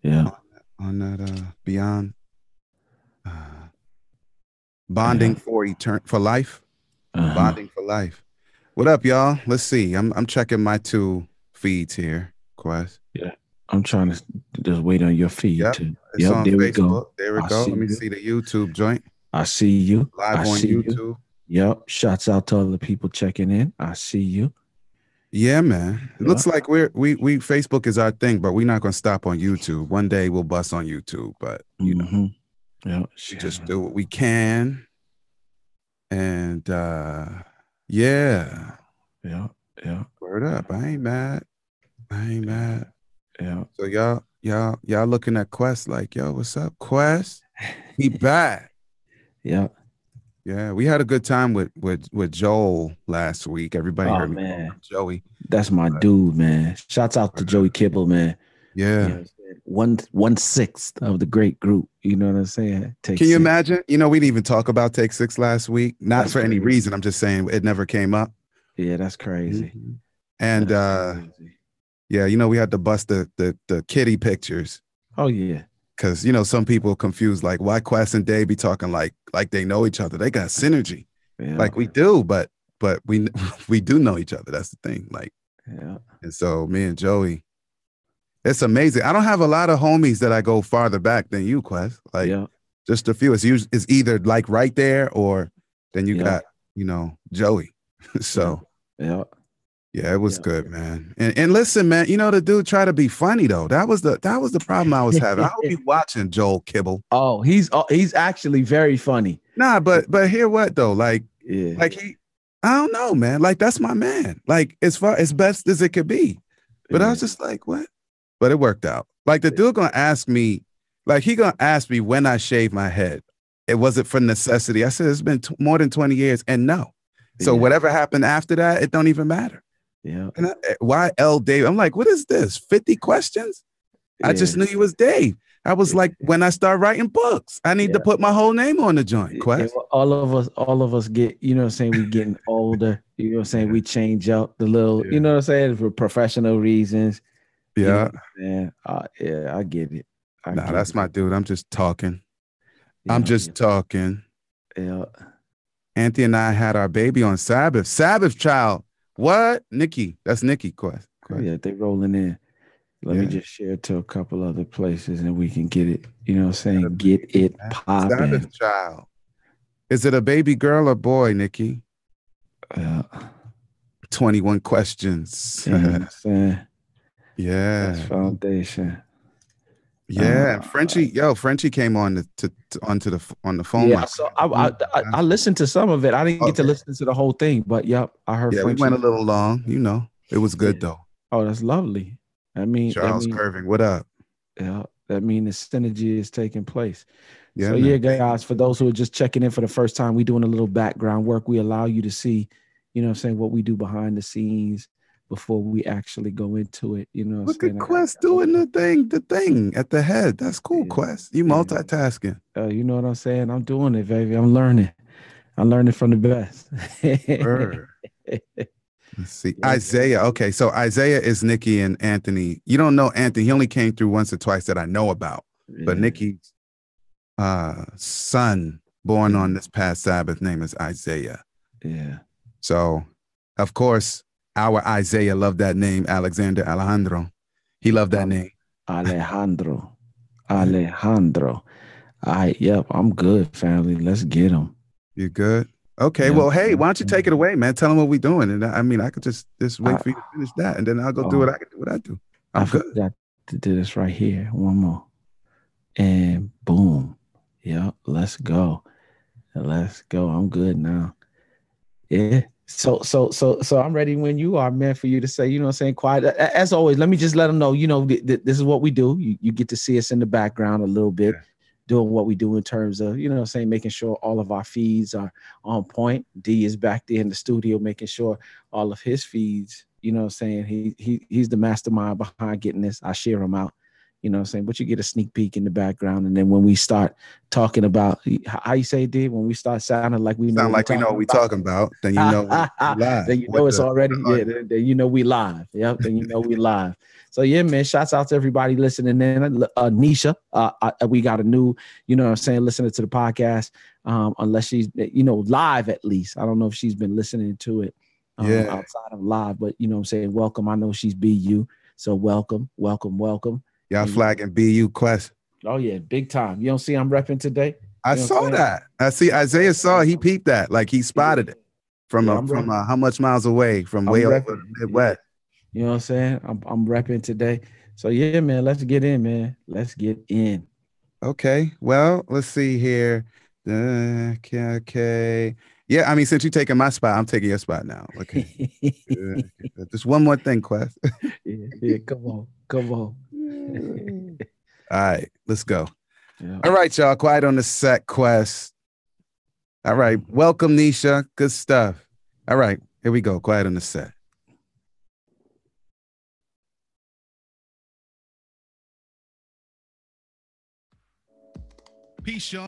Yeah. on that beyond uh, Yeah. bonding for life, Uh-huh. bonding for life. What up, y'all? Let's see. I'm checking my two feeds here. Quest. Yeah. I'm trying to just wait on your feed Yep, too. it's Yep, on there we go. Facebook. There we I go. see Let me you. see the YouTube joint I see you. I live on see you. YouTube. Yep. Shouts out to all the people checking in. I see you. Yeah, man. It Yeah. looks like we Facebook is our thing, but we're not gonna stop on YouTube. One day we'll bust on YouTube, but Mm-hmm. Yeah. we just do what we can. And yeah, Yeah. Yeah. word up. I ain't mad. I ain't Yeah. mad. Yeah. So y'all looking at Quest like, yo, what's up, Quest? He back. Yeah. Yeah, we had a good time with Joel last week. Everybody Oh heard me call man. him Joey. That's my But, dude, man. Shouts out to but, uh, Joey Kibble, man. You know yeah. what I'm saying? One sixth of the great group. You know what I'm saying? Take Can you six. imagine? We didn't even talk about Take Six last week. Not That's for any crazy. reason. I'm just saying it never came up. Yeah, that's crazy. Mhm. And That's crazy. yeah, we had to bust the kitty pictures Oh yeah. because some people confuse like why Quest and Dave be talking like they know each other. They got synergy, Yeah. like we do, but we we do know each other. That's the thing. Like, Yeah. and so me and Joey, it's amazing. I don't have a lot of homies that I go farther back than you, Quest. Like Yeah. just a few. It's either like right there or then you Yeah. got Joey. Yeah. So Yeah. yeah, it was Yeah. good, man. And listen, man, the dude tried to be funny though. That was the problem I was having. I hope you watching Joel Kibble. He's actually very funny. Nah, but hear what though? Yeah. Like I don't know, man. Like that's my man. Like as far as best as it could be. But I Yeah. was just like, what? But it worked out. Like the dude gonna ask me, like he gonna ask me when I shave my head. It wasn't for necessity. I said it's been more than 20 years, and no. So Yeah. whatever happened after that, it don't even matter. Yeah. And why L Dave? I'm like, what is this? 50 questions? I Yeah. just knew you was Dave. I was Yeah. like, when I start writing books, I need to Yeah. put my whole name on the joint. Yeah, Quest. well, all of us get, you know what I'm saying, we getting older, you know what I'm saying, Yeah, we change up the little, you yeah, know what I'm saying, for professional reasons, you know yeah. what I'm saying? Yeah, I get it. I Nah, get that's it. my dude. I'm just talking. I'm Yeah, just talking. yeah. Anthony and I had our baby on Sabbath. Sabbath child. What? Nikki. That's Nikki. Quest. Quest. Yeah, they rolling in. Let me Yeah. just share it to a couple other places and we can get it, you know what I'm Got a saying? Get baby, it man. Sabbath popping. child. Is it a baby girl or boy, Nikki? Yeah. 21 questions. You know what I'm saying? That's Yeah. foundation. Yeah. And Uh Frenchie came on onto on the phone yeah, line. so I listened to some of it. I didn't get to Okay. listen to the whole thing, but yep, I heard Yeah, we went Frenchie. a little long. It was Yeah. good though. Oh, that's lovely. I mean, that Charles mean, Curving, what up? yeah, that mean the synergy is taking place. Yeah, So yeah, man. guys, for those who are just checking in for the first time, we doing a little background work. We allow you to see, you know what I'm saying, what we do behind the scenes before we actually go into it. You know what I'm Look at saying? I got Quest doing the thing at the head. That's cool, yeah, Quest. You yeah. multitasking. You know what I'm saying? I'm doing it, baby. I'm learning. I'm learning from the best. Word. Let's see. Yes, Isaiah. Okay, so Isaiah is Nikki and Anthony. You don't know Anthony. He only came through once or twice that I know about. But yeah, Nikki's son, born yeah, on this past Sabbath, name is Isaiah. yeah. So, of course, our Isaiah loved that name, Alexander Alejandro. He loved that name. Alejandro. Alejandro. Yep, I'm good, family. Let's get them. You good? Okay. Yep. Well, hey, Yep. why don't you take it away, man? Tell them what we're doing, and I mean, I could just wait I, for you to finish that, and then I'll go do what oh, I can do. What I do. I I'm good. forgot to do this right here. One more. And boom. Yep. Let's go. Let's go. I'm good now. Yeah. So I'm ready when you are, man, for you to say, you know what I'm saying, quiet. As always, let me just let them know, this is what we do. You get to see us in the background a little bit, Yeah. doing what we do in terms of, you know what I'm saying, making sure all of our feeds are on point. D is back there in the studio, making sure all of his feeds, you know what I'm saying, he's the mastermind behind getting this. I share them out. You know what I'm saying? But you get a sneak peek in the background. And then when we start talking about how you say, D, when we start sounding like we know Sound what we're like we know what we talking about, then you know we live. then you know it's already, then you know we live. Yep, then you know we live. So yeah, man, shouts out to everybody listening in. Nisha, we got a new, you know what I'm saying, listening to the podcast. Unless she's, you know, live at least. I don't know if she's been listening to it outside of live, but you know what I'm saying, welcome. I know she's BU. So welcome. Y'all flagging BU Quest. Oh yeah, big time. You don't see I'm repping today? I saw that. I see Isaiah saw he peeped that. Like he spotted it from how much miles away from way over the Midwest. You know what I'm saying? I'm repping today. So yeah, man, let's get in, man. Let's get in. Okay. Well, let's see here. Okay. Yeah, I mean, since you're taking my spot, I'm taking your spot now. Okay. Just one more thing, Quest. yeah, come on. All right, let's go. Yeah. All right, y'all. Quiet on the set, Quest. All right. Welcome, Nisha. Good stuff. All right, here we go. Quiet on the set. Peace, y'all.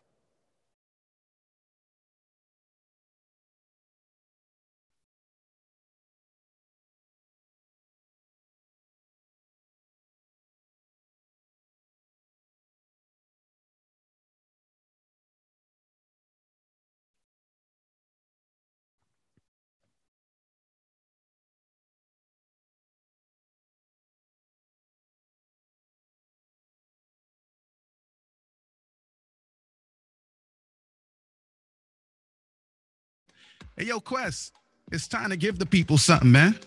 Hey, yo, Quest, it's time to give the people something, man.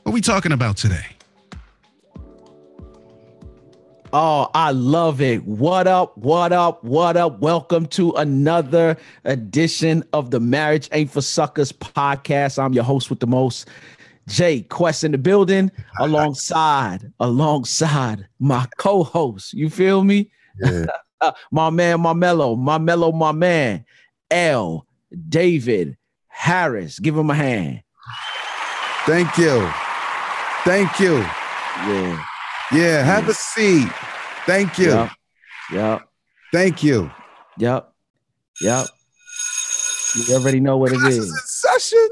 What are we talking about today? Oh, I love it. What up? Welcome to another edition of the Marriage Ain't for Suckers podcast. I'm your host with the most, Jay Quest, in the building, alongside my co-host. You feel me? Yeah. My man, my man, L. David Harris. Give him a hand. Thank you. Yeah, have a seat. Thank you. Yep. Thank you. Yep. You already know what it is. In session.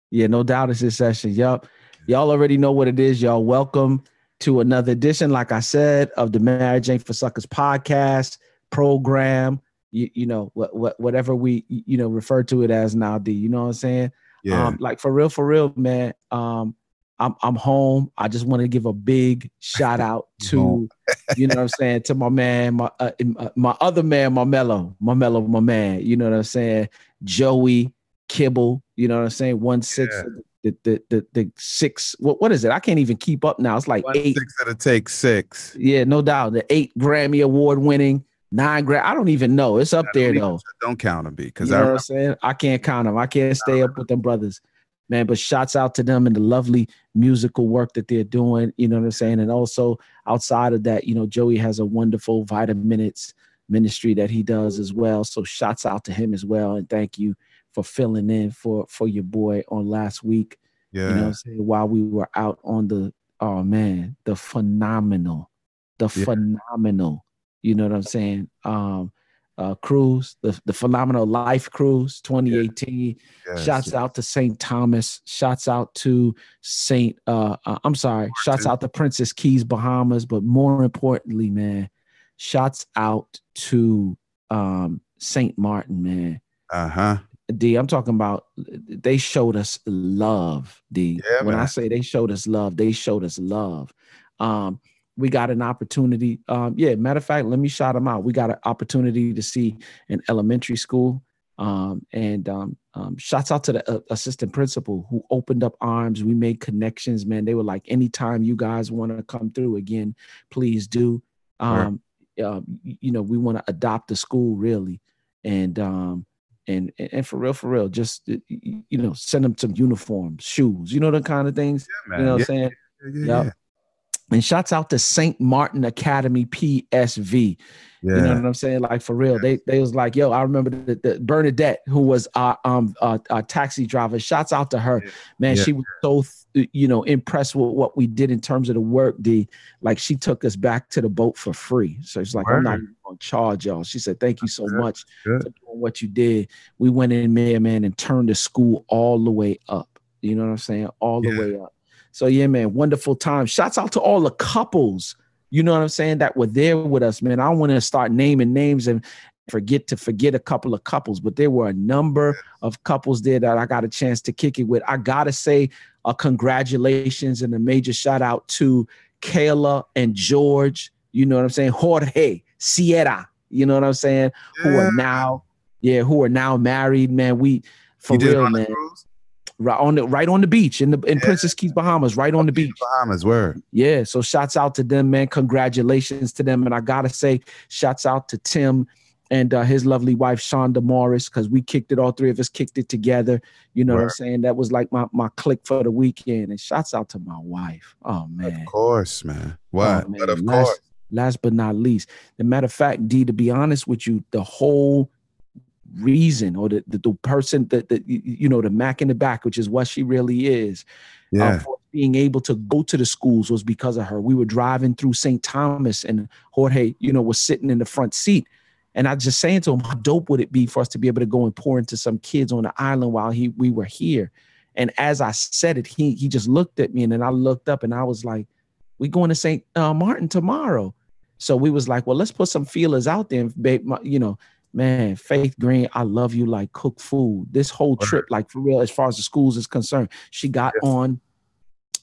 Yeah, no doubt it's in session. Yep. Y'all already know what it is. Y'all welcome to another edition, like I said, of the Marriage Ain't for Suckers podcast program. You know, whatever we, you know, refer to it as now, D. You know what I'm saying? Yeah. Like for real, man. I'm home. I just want to give a big shout out to, you know what I'm saying, to my man, my other man, my man. You know what I'm saying? Joey Kibble. You know what I'm saying? 1/6. The 6. What is it? I can't even keep up now. It's like 8. 6 that'll take 6. Yeah, no doubt. The 8 Grammy Award winning, 9 Grammy. I don't even know. It's up there though. Don't count them, because you know what I'm saying. I can't count them. I can't stay up with them brothers. Man, but shouts out to them and the lovely musical work that they're doing, you know what I'm saying? And also outside of that, you know, Joey has a wonderful Vitaminutes ministry that he does as well. So shouts out to him as well. And thank you for filling in for your boy on last week. Yeah. You know what I'm saying? While we were out on the phenomenal, you know what I'm saying? Cruise, the Phenomenal Life Cruise 2018. Shouts out to St. Thomas. Shouts out to shouts out to Princess Keys, Bahamas. But more importantly, man, shouts out to St. Martin, man. D, I'm talking about, they showed us love, D. Yeah, when I say they showed us love, they showed us love. We got an opportunity. Matter of fact, let me shout them out. We got an opportunity to see an elementary school. Shouts out to the assistant principal who opened up arms. We made connections, man. They were like, anytime you guys want to come through again, please do. You know, we want to adopt the school really. And for real, just, you know, send them some uniforms, shoes, you know, the kind of things, you know what I'm saying? Yeah. And shouts out to St. Martin Academy PSV. You know Yeah. what I'm saying? Like for real, they was like, yo, I remember the Bernadette, who was our taxi driver. Shouts out to her, man. Yeah. She was so impressed with what we did in terms of the work. Like she took us back to the boat for free. So it's like, I'm not Word. even gonna charge y'all. She said, thank you so Good. much Good. for doing what you did. We went in there, man, and turned the school all the way up. You know what I'm saying? All the way up. So yeah, man, wonderful time. Shouts out to all the couples, you know what I'm saying, that were there with us, man. I want to start naming names and forget a couple of couples, but there were a number of couples there that I got a chance to kick it with. I gotta say congratulations and a major shout out to Kayla and George, you know what I'm saying, Jorge, Sierra, you know what I'm saying, who are now married, man. We for real, man. Right on the beach in Princess Keys, Bahamas, right on the beach. Bahamas, word. Yeah, so shouts out to them, man. Congratulations to them. And I gotta say, shouts out to Tim and his lovely wife, Shonda Morris, because we kicked it, all three of us kicked it together. You know what I'm saying? That was like my click for the weekend. And shouts out to my wife. Oh, man. Of course, man. What? Oh, man. But of course. Last but not least, as a matter of fact, D, to be honest with you, the whole reason, or the person that the Mac in the back, which is what she really is, for being able to go to the schools was because of her. We were driving through St. Thomas and Jorge, was sitting in the front seat. And I just saying to him, how dope would it be for us to be able to go and pour into some kids on the island while we were here? And as I said it, he just looked at me, and then I looked up and I was like, we going to St. Martin tomorrow. So we was like, well, let's put some feelers out there, babe, man, Faith Green, I love you like cook food. This whole trip, like for real, as far as the schools is concerned, she got on,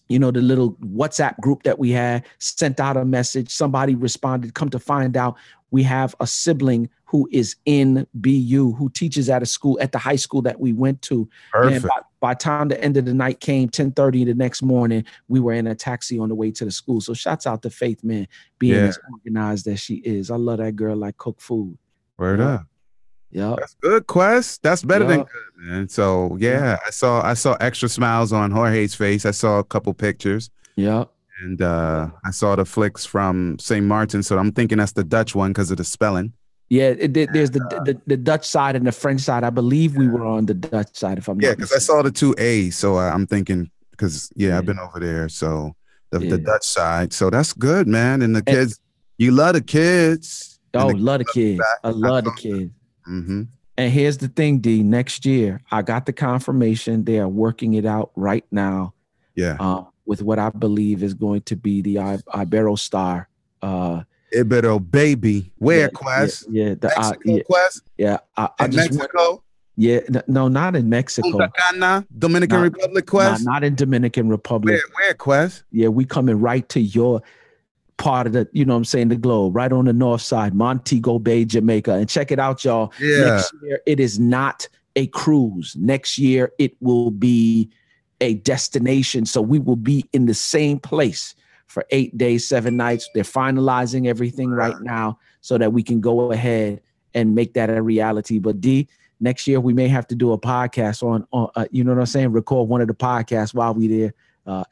the little WhatsApp group that we had, sent out a message. Somebody responded. Come to find out, we have a sibling who is in BU, who teaches at the high school that we went to. Perfect. Man, by time the end of the night came, 10:30 the next morning, we were in a taxi on the way to the school. So shouts out to Faith, man, being as organized as she is. I love that girl like cook food. Word up. Yeah. That's good, Quest. That's better than good, man. So I saw extra smiles on Jorge's face. I saw a couple pictures. Yeah. And I saw the flicks from St. Martin. So I'm thinking that's the Dutch one because of the spelling. Yeah, there's the Dutch side and the French side. I believe we were on the Dutch side, if I'm not because I saw the 2 A's. So I'm thinking, because I've been over there. So the Dutch side. So that's good, man. And the kids, you love the kids. Oh, love the kids. I love the kids. Mm-hmm. And here's the thing, D. Next year, I got the confirmation. They are working it out right now. Yeah. With what I believe is going to be the Iberostar. Ibero baby. Where, Quest? Yeah. Mexico, Quest? Yeah. I just Mexico? No, not in Mexico. Punta Cana, Dominican Republic, Quest? Not in Dominican Republic. Where, Quest? Yeah, we coming right to your part of the, the globe, right on the north side, Montego Bay, Jamaica. And check it out, y'all. Yeah. Next year, it is not a cruise. Next year, it will be a destination. So we will be in the same place for 8 days, 7 nights. They're finalizing everything right now so that we can go ahead and make that a reality. But D, next year we may have to do a podcast on you know what I'm saying? Record one of the podcasts while we there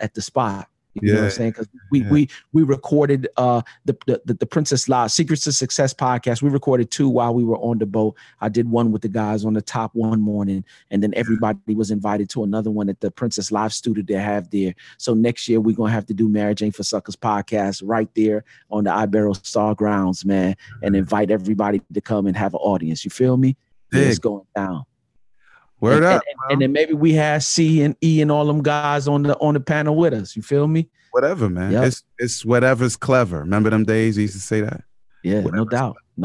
at the spot. You know what I'm saying? Because we recorded the Princess Live Secrets to Success podcast. We recorded 2 while we were on the boat. I did one with the guys on the top one morning, and then everybody was invited to another one at the Princess Live studio they have there. So next year we're gonna have to do Marriage Ain't for Suckers podcast right there on the Iberostar grounds, man, and invite everybody to come and have an audience. You feel me? Yeah, it's going down. Word up, and then maybe we have C and E and all them guys on the panel with us. You feel me? Whatever, man. Yep. It's whatever's clever. Remember them days you used to say that? Yeah, no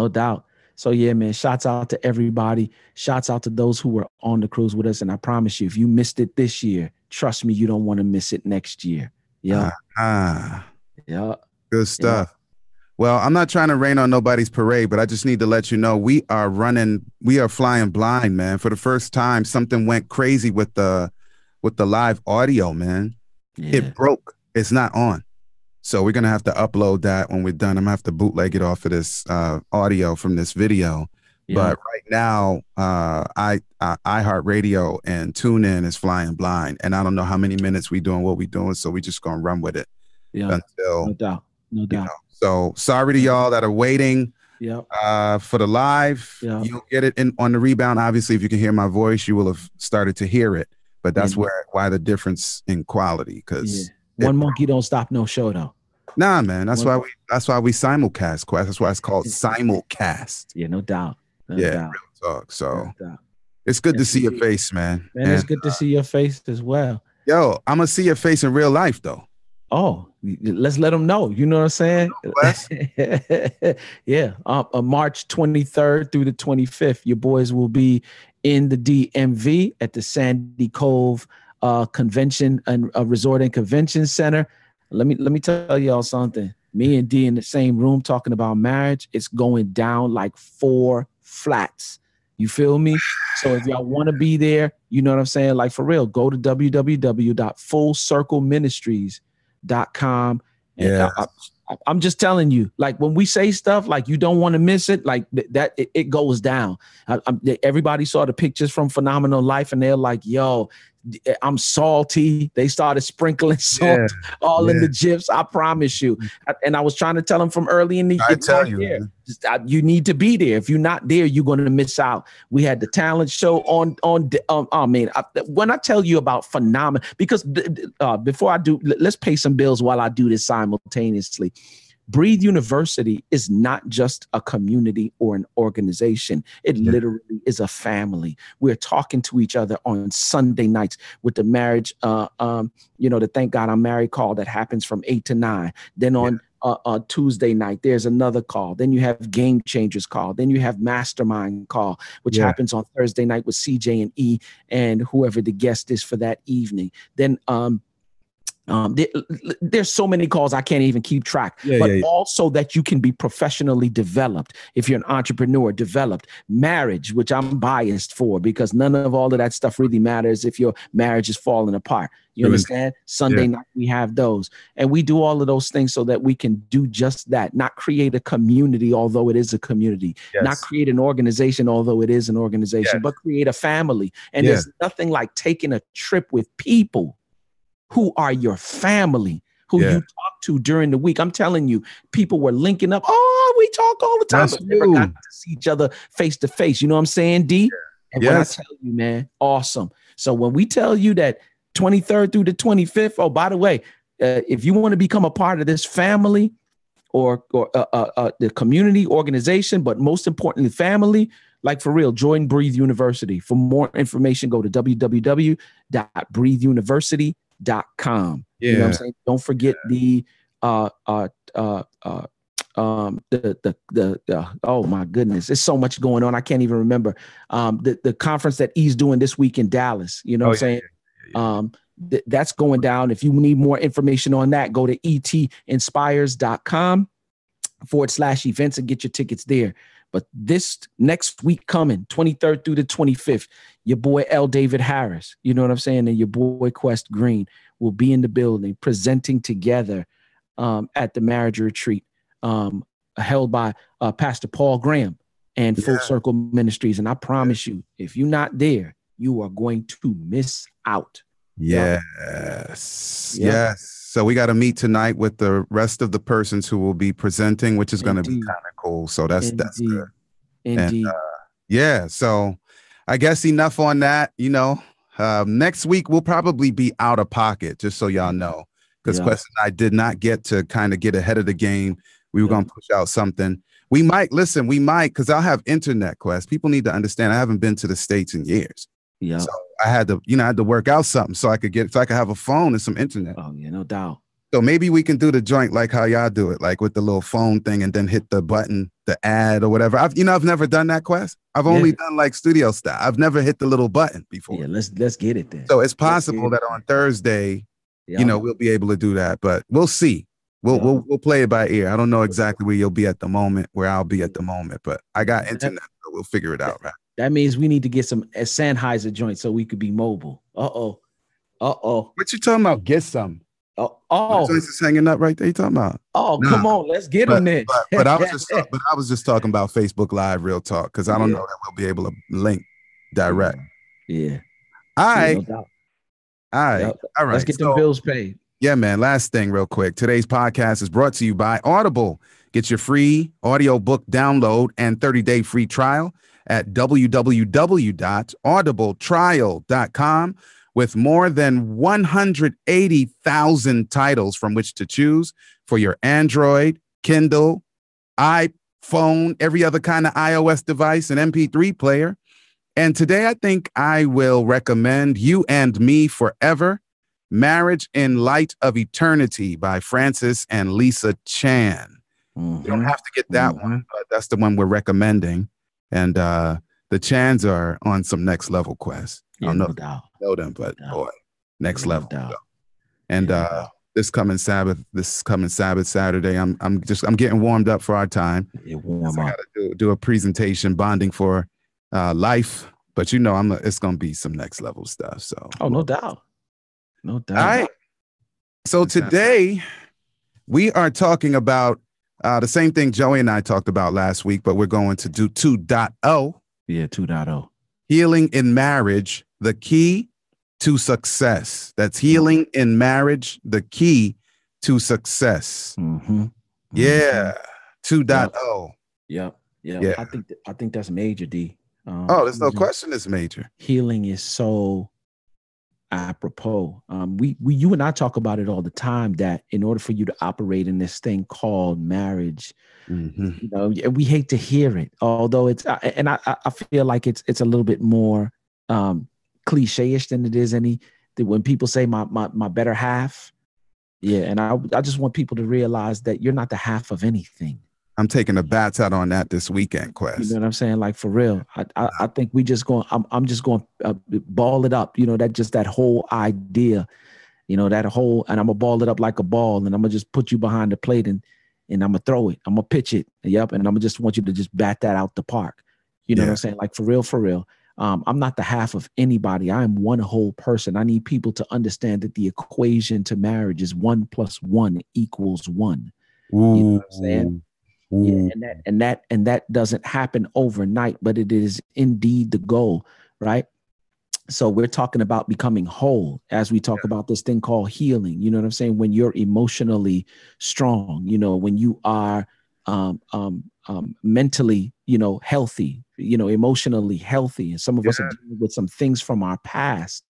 doubt. So yeah, man. Shouts out to everybody. Shouts out to those who were on the cruise with us. And I promise you, if you missed it this year, trust me, you don't want to miss it next year. Yeah. Yeah. Good stuff. Yeah. Well, I'm not trying to rain on nobody's parade, but I just need to let you know we are flying blind, man. For the first time, something went crazy with the live audio, man. Yeah. It broke. It's not on. So we're gonna have to upload that when we're done. I'm gonna have to bootleg it off of this audio from this video. Yeah. But right now, iHeartRadio and TuneIn is flying blind, and I don't know how many minutes we doing what we doing, so we just gonna run with it. Yeah. until No doubt. No you doubt. know. So sorry to y'all that are waiting Yeah. for the live. Yeah. You'll get it in on the rebound. Obviously, if you can hear my voice, you will have started to hear it. But that's Yeah. why the difference in quality, Yeah. because One monkey don't stop no show though. nah, man. That's One, why we simulcast. Quest. That's why it's called simulcast. yeah, no doubt. No Yeah, doubt. real talk. No So doubt. it's good to Yes, see your indeed. face, man. Man, it's And good to see your face as well. yo, I'm gonna see your face in real life, though. Oh, let's let them know. You know what I'm saying? Wes. Yeah. March 23rd through the 25th, your boys will be in the DMV at the Sandy Cove Convention and Resort and Convention Center. Let me tell y'all something. Me and D in the same room talking about marriage. It's going down like 4 flats. You feel me? So if y'all want to be there, you know what I'm saying? Like for real, go to www.fullcircleministries.com. And Yeah. I'm just telling you, like when we say stuff like you don't want to miss it, like that it goes down. Everybody saw the pictures from Phenomenal Life and they're like, yo, I'm salty. They started sprinkling salt all in the GIFs. I promise you. And I was trying to tell them from early in the I tell you, there. You need to be there. If you're not there, you're going to miss out. We had the talent show on oh man, when I tell you about Phenomenal, because before I do, let's pay some bills while I do this simultaneously. Breathe University is not just a community or an organization. It literally is a family. We're talking to each other on Sunday nights with the marriage, the Thank God I'm Married call that happens from 8 to 9. Then on Tuesday night, there's another call. Then you have Game Changers call. Then you have Mastermind call, which happens on Thursday night with CJ and E and whoever the guest is for that evening. Then there's so many calls I can't even keep track, also that you can be professionally developed. If you're an entrepreneur, developed marriage, which I'm biased for because none of all of that stuff really matters if your marriage is falling apart. You understand? Sunday night, we have those. And we do all of those things so that we can do just that, not create a community, although it is a community, not create an organization, although it is an organization, but create a family. And there's nothing like taking a trip with people who are your family, who you talk to during the week. I'm telling you, people were linking up. Oh, we talk all the time, but never got to see each other face to face. You know what I'm saying, D? And when I tell you, man, awesome. So when we tell you that 23rd through the 25th, oh, by the way, if you want to become a part of this family or the community organization, but most importantly, family, like for real, join Breathe University. For more information, go to www.breatheuniversity.com. You know what I'm saying? Don't forget the oh my goodness, there's so much going on. I can't even remember the conference that E's doing this week in Dallas. You know what I'm saying? That's going down. If you need more information on that, go to etinspires.com/events and get your tickets there. But this next week coming, 23rd through the 25th, your boy L. David Harris, you know what I'm saying, and your boy Quest Green will be in the building presenting together at the marriage retreat held by Pastor Paul Graham and Full Circle Ministries. And I promise you, if you're not there, you are going to miss out. Yes. So we got to meet tonight with the rest of the persons who will be presenting, which is going to be kind of cool. So that's good. Indeed. And, so I guess enough on that. Next week we'll probably be out of pocket, just so y'all know, because Quest and I did not get to kind of get ahead of the game. We were going to push out something. We might, because I'll have internet, Quest. People need to understand I haven't been to the States in years. So I had to, work out something so I could have a phone and some internet. Oh, yeah, no doubt. So maybe we can do the joint like how y'all do it, like with the little phone thing and then hit the button, the ad or whatever. I've never done that, Quest. I've only done like studio style. I've never hit the little button before. Yeah, let's get it then. So it's possible that on Thursday, we'll be able to do that, but we'll see. We'll play it by ear. I don't know exactly where you'll be at the moment, where I'll be at the moment, but I got internet, so we'll figure it out, right? That means we need to get some Sennheiser joints so we could be mobile. What you talking about? Get some. The joints is hanging up right there. You talking about? Come on, let's get them then. But I was just talking about Facebook Live, real talk, because I don't know that we'll be able to link direct. Yeah. All right. No doubt. All right. Yep. All right. Let's get them bills paid. Yeah, man. Last thing, real quick. Today's podcast is brought to you by Audible. Get your free audiobook download and 30-day free trial at www.audibletrial.com with more than 180,000 titles from which to choose for your Android, Kindle, iPhone, every other kind of iOS device and MP3 player. And today I think I will recommend You and Me Forever, Marriage in Light of Eternity by Francis and Lisa Chan. You don't have to get that one, but that's the one we're recommending. And the Chans are on some next level quests. Yeah, I don't no doubt. know them, but boy, next level. Doubt. And this coming Sabbath Saturday, I'm getting warmed up for our time. It warm I up. gotta do a presentation bonding for life, but you know it's gonna be some next level stuff. So no doubt. No doubt. All right. So today we are talking about the same thing Joey and I talked about last week, but we're going to do 2.0. Yeah, 2.0. Healing in marriage, the key to success. That's healing in marriage, the key to success. Yeah, 2.0. Yep. Yeah. I think that's major, D. There's no question it's major. Healing is so apropos. You and I talk about it all the time, that in order for you to operate in this thing called marriage, you know, we hate to hear it, although it's and I feel like it's a little bit more cliche-ish than it is when people say my better half. Yeah, and I just want people to realize that you're not the half of anything. I'm taking a bats out on that this weekend, Quest. You know what I'm saying? Like, for real. I think we just going. I'm just going to ball it up. You know, that whole idea. You know, that whole, and I'm gonna ball it up like a ball, and I'm gonna just put you behind the plate, and I'm gonna throw it. I'm gonna pitch it. Yep, and I'm gonna just want you to just bat that out the park. You know what I'm saying? Like, for real, for real. I'm not the half of anybody. I am one whole person. I need people to understand that the equation to marriage is 1 + 1 = 1. You know what I'm saying? Yeah, and that doesn't happen overnight, but it is indeed the goal, right? So we're talking about becoming whole as we talk about this thing called healing. You know what I'm saying? When you're emotionally strong, you know, when you are mentally, you know, healthy, you know, emotionally healthy. And some of us are dealing with some things from our past.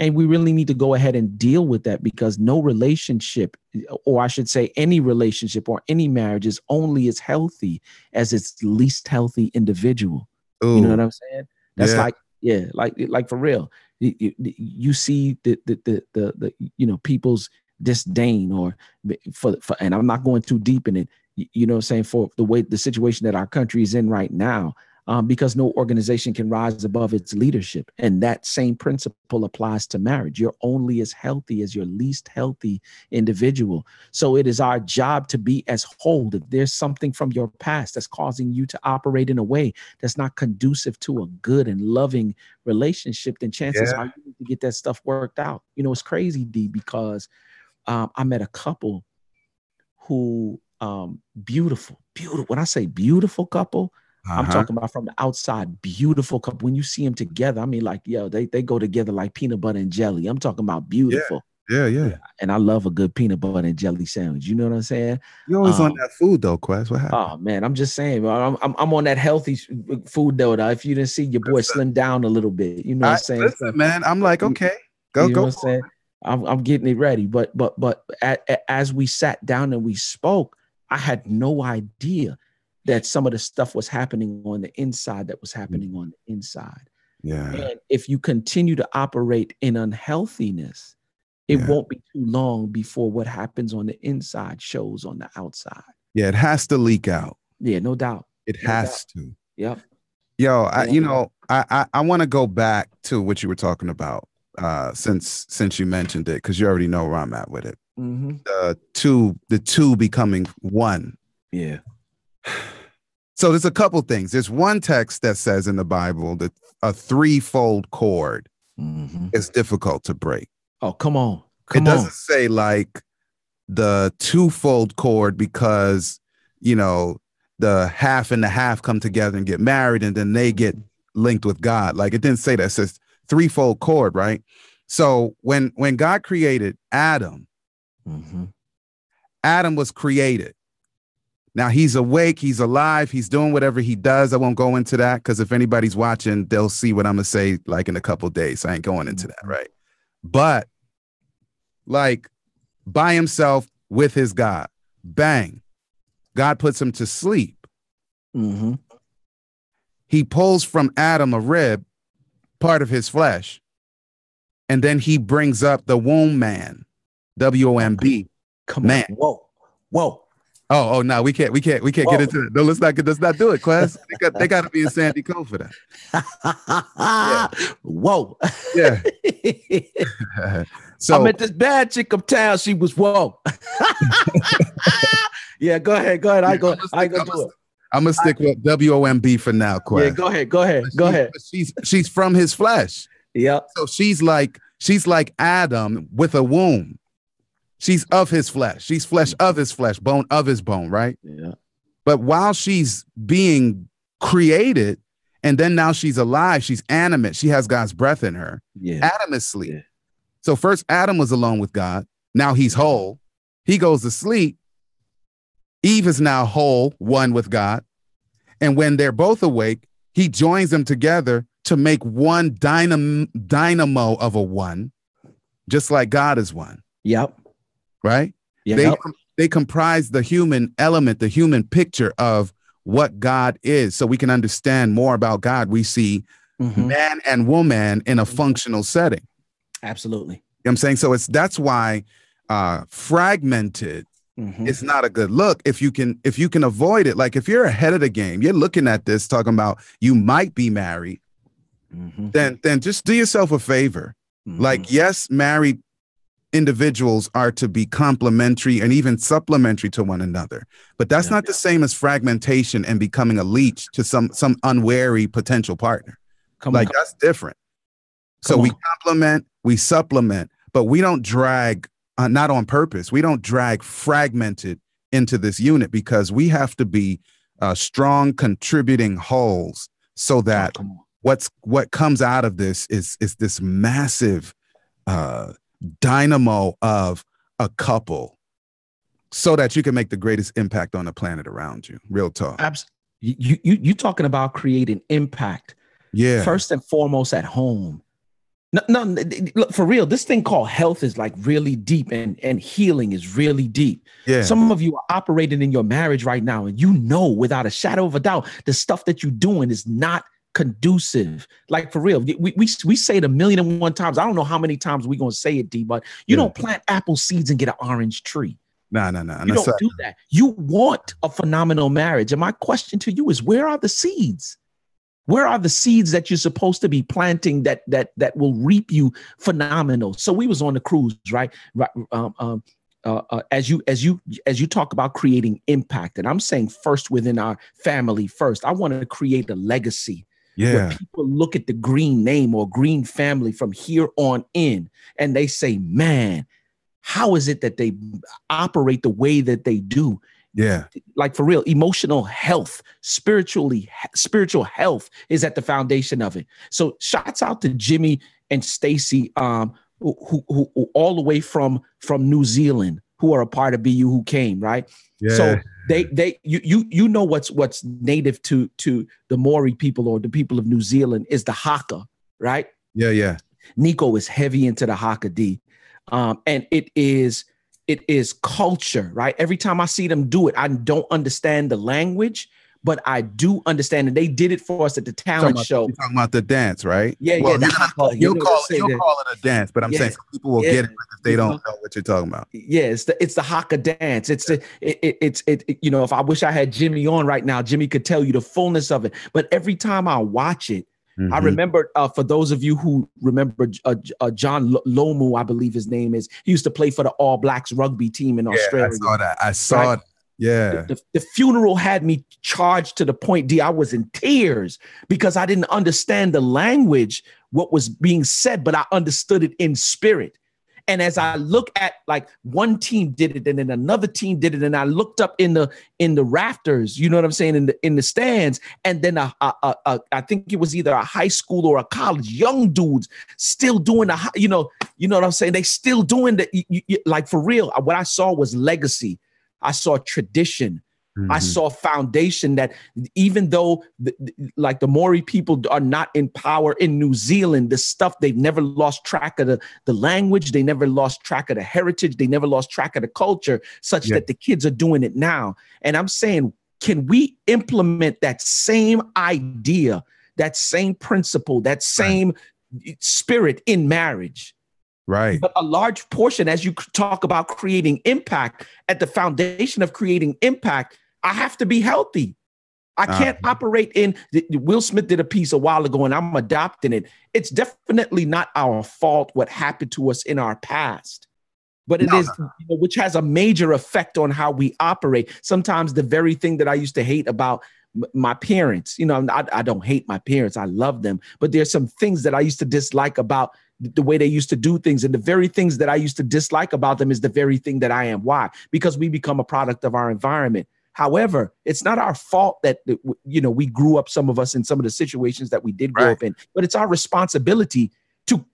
And we really need to go ahead and deal with that, because no relationship, or I should say any relationship or any marriage, is only as healthy as its least healthy individual. Ooh. You know what I'm saying? That's like for real. You see the you know, people's disdain or for and I'm not going too deep in it. You know what I'm saying? For the situation that our country is in right now. Because no organization can rise above its leadership. And that same principle applies to marriage. You're only as healthy as your least healthy individual. So it is our job to be as whole. If there's something from your past that's causing you to operate in a way that's not conducive to a good and loving relationship, then chances are you need to get that stuff worked out. You know, it's crazy, D, because I met a couple who beautiful. When I say beautiful couple, I'm talking about from the outside, beautiful couple. When you see them together, I mean, like, yo, they go together like peanut butter and jelly. I'm talking about beautiful. Yeah. And I love a good peanut butter and jelly sandwich. You know what I'm saying? You're always on that food though, Quest. What happened? Oh man, I'm just saying, I'm on that healthy food though. If you didn't see your boy slim down a little bit, you know what I'm saying? Listen, man, I'm like, okay, go. What I'm saying? I'm getting it ready. But as we sat down and we spoke, I had no idea that some of the stuff was happening on the inside that was happening on the inside. Yeah. And if you continue to operate in unhealthiness, it won't be too long before what happens on the inside shows on the outside. Yeah, it has to leak out. Yeah, no doubt. It has to. Yep. Yo, I want to go back to what you were talking about since you mentioned it, because you already know where I'm at with it. The two becoming one. Yeah. So there's a couple things. There's one text that says in the Bible that a threefold cord is difficult to break. Oh, come on. It doesn't say like the twofold cord, because, you know, the half and the half come together and get married and then they get linked with God. Like, it didn't say that. It says threefold cord, right? So when God created Adam, Mm-hmm. Adam was created. Now he's awake, he's alive, he's doing whatever he does. I won't go into that because if anybody's watching, they'll see what I'm gonna say like in a couple of days. I ain't going into that, right? But like by himself with his God, bang, God puts him to sleep. Mm-hmm. He pulls from Adam a rib, part of his flesh, and then he brings up the womb man, WOMB. Come man. On. Whoa. Oh no, we can't get into it. No, let's not do it, class. They got to be in Sandy Cove for that. Yeah. Whoa. Yeah. So I met this bad chick uptown. She was whoa. Yeah, go ahead. I ain't gonna do it. I'm gonna stick with WOMB for now, Quest. Yeah, go ahead. She's from his flesh. Yeah. So she's like Adam with a womb. She's of his flesh. She's flesh of his flesh, bone of his bone, right? Yeah. But while she's being created, and then now she's alive, she's animate. She has God's breath in her. Yeah. Adam is asleep. Yeah. So first Adam was alone with God. Now he's whole. He goes to sleep. Eve is now whole, one with God. And when they're both awake, he joins them together to make one dynamo of a one, just like God is one. Yep. Right? Yep. They comprise the human element, the human picture of what God is. So we can understand more about God. We see man and woman in a functional setting. Absolutely. You know what I'm saying? So that's why fragmented is not a good look if you can avoid it. Like if you're ahead of the game, you're looking at this talking about you might be married, then just do yourself a favor. Like, yes, married individuals are to be complementary and even supplementary to one another, but that's not the same as fragmentation and becoming a leech to some unwary potential partner. That's different. So we complement, we supplement, but we don't drag, not on purpose. We don't drag fragmented into this unit because we have to be strong contributing wholes so that what comes out of this is this massive dynamo of a couple so that you can make the greatest impact on the planet around you. Real talk. You talking about creating impact. Yeah. First and foremost at home. No, look, for real, this thing called health is like really deep and healing is really deep. Yeah. Some of you are operating in your marriage right now and you know without a shadow of a doubt the stuff that you're doing is not conducive. Like for real, we say it 1,000,001 times. I don't know how many times we're gonna say it, D, but you don't plant apple seeds and get an orange tree. No. You don't do that. You want a phenomenal marriage. And my question to you is, where are the seeds? Where are the seeds that you're supposed to be planting that will reap you phenomenal? So we was on the cruise, right? As you talk about creating impact, and I'm saying first within our family first. I want to create a legacy. Yeah. Where people look at the Green name or Green family from here on in, and they say, man, how is it that they operate the way that they do? Yeah. Like for real, emotional health, spiritual health is at the foundation of it. So shouts out to Jimmy and Stacy, who all the way from New Zealand, who are a part of BU, who came, right? Yeah. So you know what's native to the Maori people or the people of New Zealand is the haka, right? Yeah. Nico is heavy into the haka, D, and it is culture, right? Every time I see them do it, I don't understand the language, but I do understand. And they did it for us at the talent show. You're talking about the dance, right? Yeah, well, yeah. You'll call it a dance, but I'm saying some people will get it if they don't know what you're talking about. Yeah, it's the haka dance. It's if I wish I had Jimmy on right now, Jimmy could tell you the fullness of it. But every time I watch it, I remember, for those of you who remember John Lomu, I believe his name is, he used to play for the All Blacks rugby team in Australia. I saw that. Yeah. The funeral had me charged to the point, D, I was in tears because I didn't understand the language, what was being said, but I understood it in spirit. And as I look at like one team did it and then another team did it, and I looked up in the rafters, you know what I'm saying, in the stands, and then I think it was either a high school or a college, young dudes still doing you know what I'm saying? They still doing like for real. What I saw was legacy. I saw tradition. I saw foundation that even though like the Maori people are not in power in New Zealand, the stuff, they've never lost track of the language. They never lost track of the heritage. They never lost track of the culture, such that the kids are doing it now. And I'm saying, can we implement that same idea, that same principle, that same spirit in marriage? Right. But a large portion, as you talk about creating impact, at the foundation of creating impact, I have to be healthy. I can't operate in. Will Smith did a piece a while ago, and I'm adopting it. It's definitely not our fault what happened to us in our past, but it is, which has a major effect on how we operate. Sometimes the very thing that I used to hate about my parents, I don't hate my parents. I love them, but there's some things that I used to dislike about the way they used to do things. And the very things that I used to dislike about them is the very thing that I am. Why? Because we become a product of our environment. However, it's not our fault that, we grew up, some of us, in some of the situations that we did grow up in, but it's our responsibility to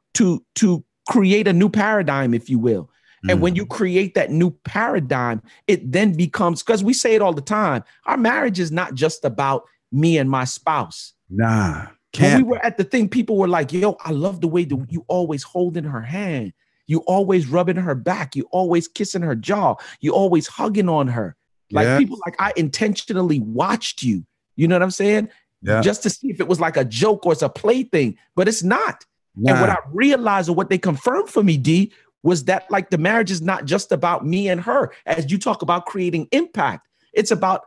create a new paradigm, if you will. And when you create that new paradigm, it then becomes, because we say it all the time, our marriage is not just about me and my spouse. Nah. When we were at the thing, people were like, yo, I love the way that you always holding her hand. You always rubbing her back. You always kissing her jaw. You always hugging on her. Like people like, I intentionally watched you. You know what I'm saying? Yeah. Just to see if it was like a joke or it's a plaything, but it's not. Nah. And what I realized, or what they confirmed for me, D, was that like the marriage is not just about me and her. As you talk about creating impact, it's about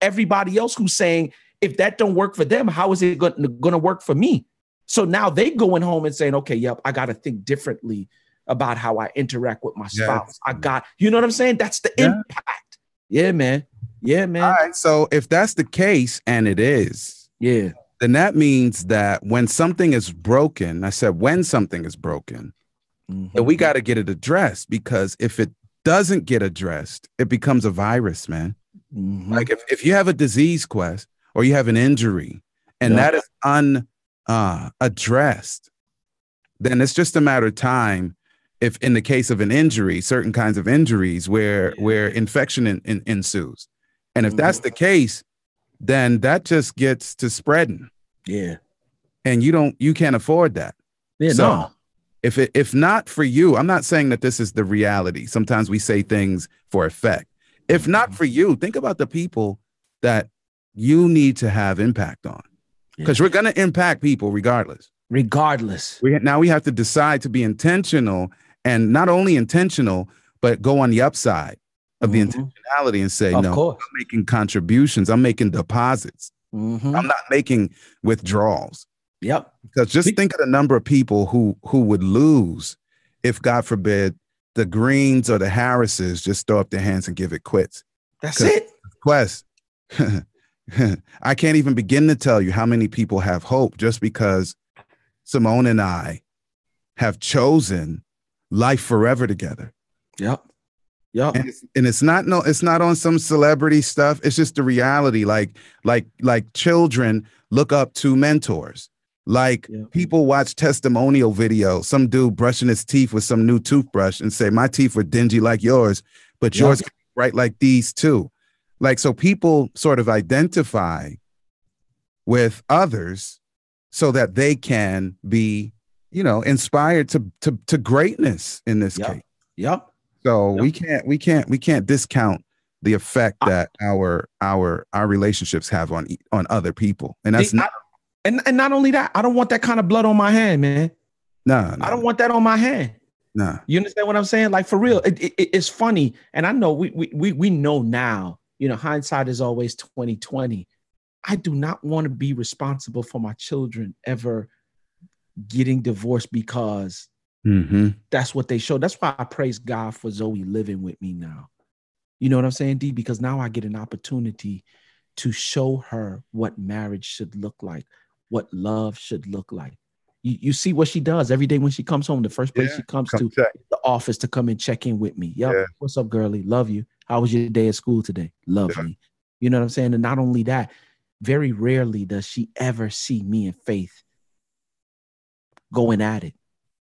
everybody else who's saying, if that don't work for them, how is it going to work for me? So now they going home and saying, okay, yep, I got to think differently about how I interact with my spouse. You know what I'm saying? That's the impact. Yeah, man. Yeah, man. All right. So if that's the case, and it is, then that means that when something is broken, I said, when something is broken, then we got to get it addressed, because if it doesn't get addressed, it becomes a virus, man. Like if you have a disease quest, or you have an injury, and that is unaddressed, then it's just a matter of time. If in the case of an injury, certain kinds of injuries where infection ensues. And if that's the case, then that just gets to spreading. Yeah. And you can't afford that. Yeah, so no. If not for you, I'm not saying that this is the reality. Sometimes we say things for effect. If not for you, think about the people that you need to have impact on, because we're going to impact people regardless. Now we have to decide to be intentional, and not only intentional, but go on the upside of the intentionality and say, no, I'm making contributions. I'm making deposits. I'm not making withdrawals. Yep. Because just think of the number of people who would lose if, God forbid, the Greens or the Harrises just throw up their hands and give it quits. That's it. Quest. I can't even begin to tell you how many people have hope just because Simone and I have chosen life forever together. Yep. And it's not on some celebrity stuff. It's just the reality. Like children look up to mentors. Like people watch testimonial videos. Some dude brushing his teeth with some new toothbrush and say, my teeth were dingy like yours, but yours can be bright like these too. Like, so people sort of identify with others so that they can be, inspired to greatness in this case. Yep. So we can't discount the effect that our relationships have on other people. And that's and not only that, I don't want that kind of blood on my hand, man. No. I don't want that on my hand. No. You understand what I'm saying? Like, for real, it's funny. And I know we know now, hindsight is always 20/20. I do not want to be responsible for my children ever getting divorced because that's what they show. That's why I praise God for Zoe living with me now. You know what I'm saying, D? Because now I get an opportunity to show her what marriage should look like, what love should look like. You see what she does every day when she comes home. The first place she comes to, the office to come and check in with me. Yep. Yeah. What's up, girly? Love you. How was your day at school today? Lovely. You know what I'm saying? And not only that, very rarely does she ever see me and Faith going at it.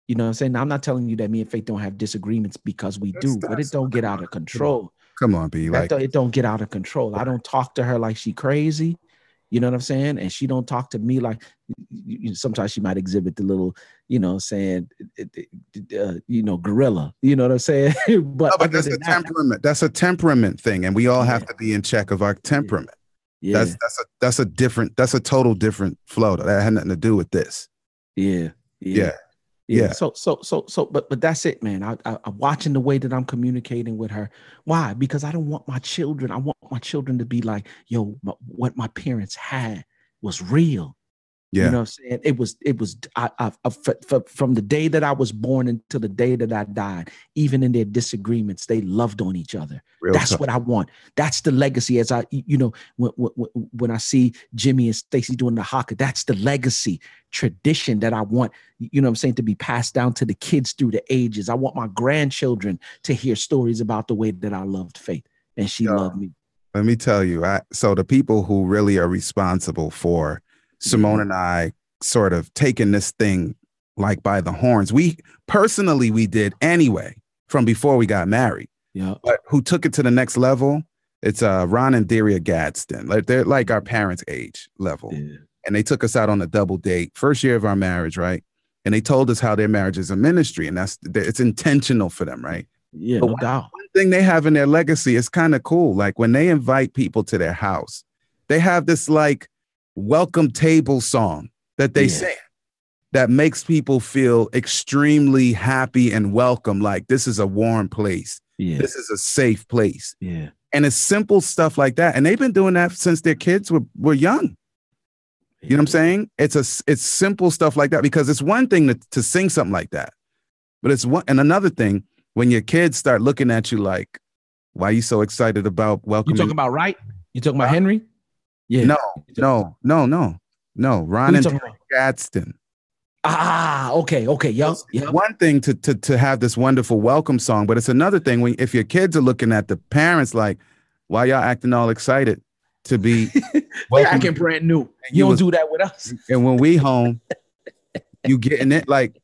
You know what I'm saying? Now, I'm not telling you that me and Faith don't have disagreements, because we do, but it don't get out of control. Come on, B. Like, it don't get out of control. I don't talk to her like she crazy. You know what I'm saying? And she don't talk to me like, sometimes she might exhibit the little, saying, gorilla. You know what I'm saying? but that's a temperament. That's a temperament thing, and we all have to be in check of our temperament. Yeah. That's a total different flow. That had nothing to do with this. Yeah. But that's it, man. I'm watching the way that I'm communicating with her. Why? Because I don't want my children. I want my children to be like, yo, what my parents had was real. Yeah. You know what I'm saying? It was from the day that I was born until the day that I died, even in their disagreements, they loved on each other. That's what I want. That's the legacy. As when I see Jimmy and Stacy doing the haka, that's the legacy tradition that I want, you know what I'm saying, to be passed down to the kids through the ages. I want my grandchildren to hear stories about the way that I loved Faith and she loved me. Let me tell you, so the people who really are responsible for Simone and I sort of taking this thing like by the horns. We did anyway from before we got married. Yeah. But who took it to the next level? It's Ron and Daria Gadsden. Like, they're like our parents' age level. Yeah. And they took us out on a double date, first year of our marriage, right? And they told us how their marriage is a ministry, and it's intentional for them, right? Yeah, but no doubt. One thing they have in their legacy is kind of cool. Like, when they invite people to their house, they have this like welcome table song that they sing that makes people feel extremely happy and welcome. Like, this is a warm place. Yeah. This is a safe place. Yeah. And it's simple stuff like that. And they've been doing that since their kids were young. You know what I'm saying? It's simple stuff like that, because it's one thing to sing something like that, but and another thing when your kids start looking at you like, why are you so excited about welcoming? You talking about right? You talking about Henry? Yeah. No. Ron and Gadsden. Okay. Yup. One thing to have this wonderful welcome song, but it's another thing if your kids are looking at the parents like, why y'all acting all excited to be they're acting brand new. You don't do that with us. And when we home, you getting it like,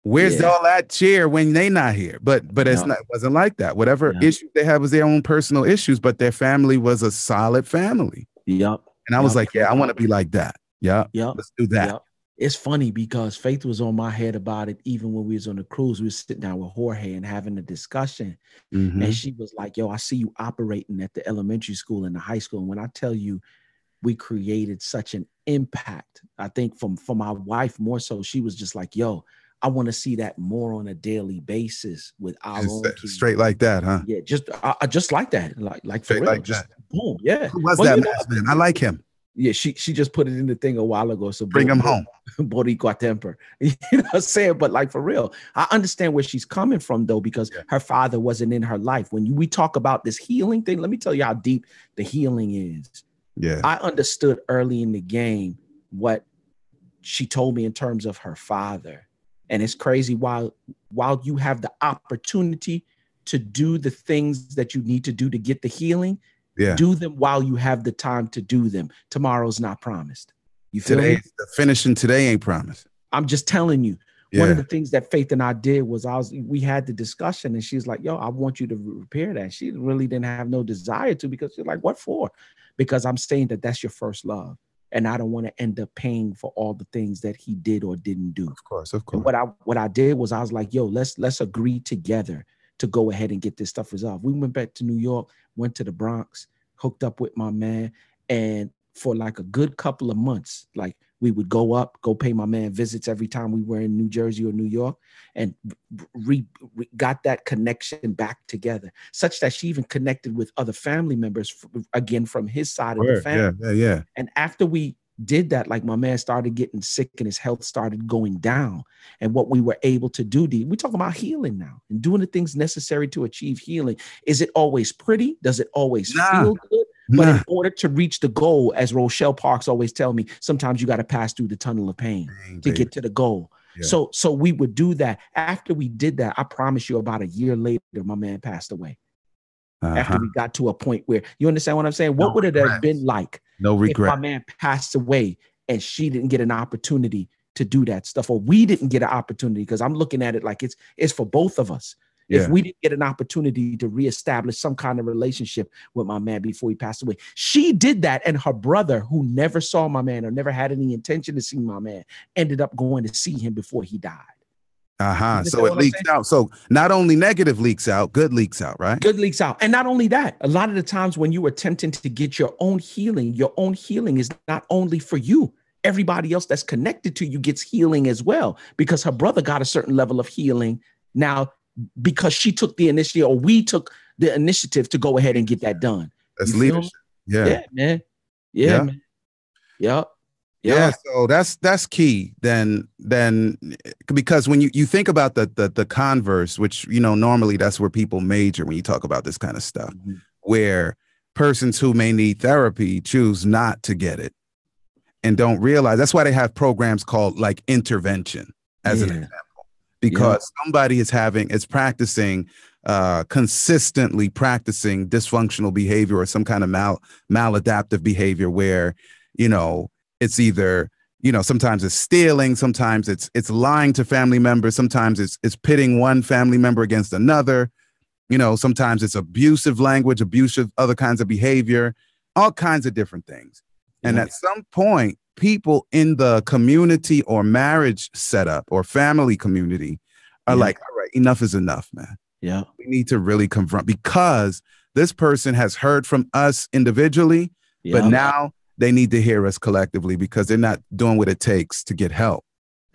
where's all that cheer when they not here? But it wasn't like that. Whatever issues they had was their own personal issues, but their family was a solid family. Yep. And I was like, I want to be like that. Yeah. Let's do that. Yep. It's funny because Faith was on my head about it. Even when we was on the cruise, we was sitting down with Jorge and having a discussion. Mm-hmm. And she was like, yo, I see you operating at the elementary school and the high school. And when I tell you, we created such an impact, I think from my wife more so, she was just like, yo, I want to see that more on a daily basis with our own kids. Straight like that, huh? Yeah, just like that. Like for real. Like just that. Boom. Yeah. Who was that man? I like him. Yeah, she just put it in the thing a while ago. So bring him home. Boricua temper. You know what I'm saying? But like for real, I understand where she's coming from though, because her father wasn't in her life. When we talk about this healing thing, let me tell you how deep the healing is. Yeah. I understood early in the game what she told me in terms of her father. And it's crazy, while you have the opportunity to do the things that you need to do to get the healing, do them while you have the time to do them. Tomorrow's not promised. You feel me? The finishing today ain't promised. I'm just telling you. Yeah. One of the things that Faith and I did was we had the discussion, and she's like, yo, I want you to repair that. She really didn't have no desire to, because she's like, what for? Because I'm saying that that's your first love. And I don't want to end up paying for all the things that he did or didn't do. Of course. And what I did was I was like, yo, let's agree together to go ahead and get this stuff resolved. We went back to New York, went to the Bronx, hooked up with my man. And for like a good couple of months, like we would go pay my man visits every time we were in New Jersey or New York, and got that connection back together, such that she even connected with other family members, again, from his side of the family. Yeah. And after we did that, like my man started getting sick and his health started going down. And what we were able to do, we talk about healing now and doing the things necessary to achieve healing. Is it always pretty? Does it always feel good? But in order to reach the goal, as Rochelle Parks always tell me, sometimes you got to pass through the tunnel of pain to get to the goal. Yeah. So we would do that. After we did that, I promise you, about a year later, my man passed away. After we got to a point where, you understand what I'm saying? What would it have been like if my man passed away and she didn't get an opportunity to do that stuff, or we didn't get an opportunity? Because I'm looking at it like it's for both of us. If we didn't get an opportunity to reestablish some kind of relationship with my man before he passed away, she did that. And her brother, who never saw my man or never had any intention to see my man, ended up going to see him before he died. So it leaks out. So not only negative leaks out, good leaks out, right? Good leaks out. And not only that, a lot of the times when you are attempting to get your own healing is not only for you. Everybody else that's connected to you gets healing as well, because her brother got a certain level of healing now because she took the initiative, or we took the initiative to go ahead and get that done. That's leadership. Yeah, man. Yeah, man. Yep. Yeah, so that's key. Then because when you think about the converse, which normally that's where people major when you talk about this kind of stuff, where persons who may need therapy choose not to get it and don't realize. That's why they have programs called like intervention as an example, because somebody is practicing consistently practicing dysfunctional behavior or some kind of maladaptive behavior where it's either, sometimes it's stealing, sometimes it's lying to family members, sometimes it's pitting one family member against another, sometimes it's abusive language, abusive other kinds of behavior, all kinds of different things. And at some point, people in the community or marriage setup or family community are like, all right, enough is enough, man. Yeah. We need to really confront, because this person has heard from us individually, but now they need to hear us collectively, because they're not doing what it takes to get help.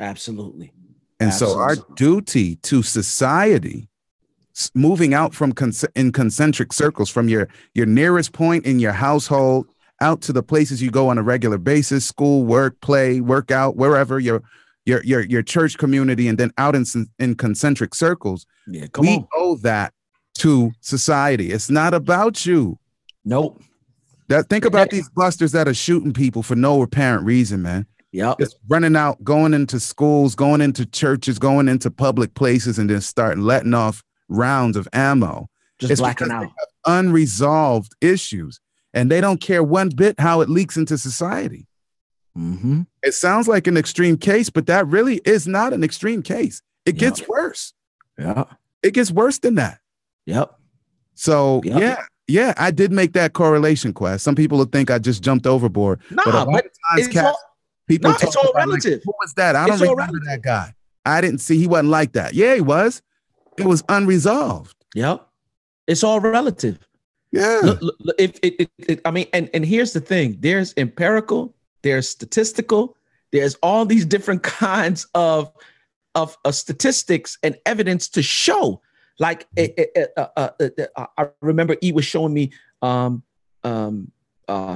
Absolutely. And so our duty to society, moving out from in concentric circles from your nearest point in your household out to the places you go on a regular basis, school, work, play, workout, wherever your church community, and then out in concentric circles. We owe that to society. It's not about you. Nope. Think about these busters that are shooting people for no apparent reason, man. Yep. Just running out, going into schools, going into churches, going into public places, and then start letting off rounds of ammo. Just blacking out. Unresolved issues. And they don't care one bit how it leaks into society. It sounds like an extreme case, but that really is not an extreme case. It gets worse. Yeah. It gets worse than that. Yep. So, yeah, I did make that correlation, Quest. Some people would think I just jumped overboard. Nah, but a lot of times, people talk it's all about, relative. like, who was that? I don't remember that guy. I didn't see. He wasn't like that. Yeah, he was. It was unresolved. Yep. It's all relative. Yeah. Look, I mean, and here's the thing. There's empirical, there's statistical, there's all these different kinds of statistics and evidence to show. Like I remember E was showing me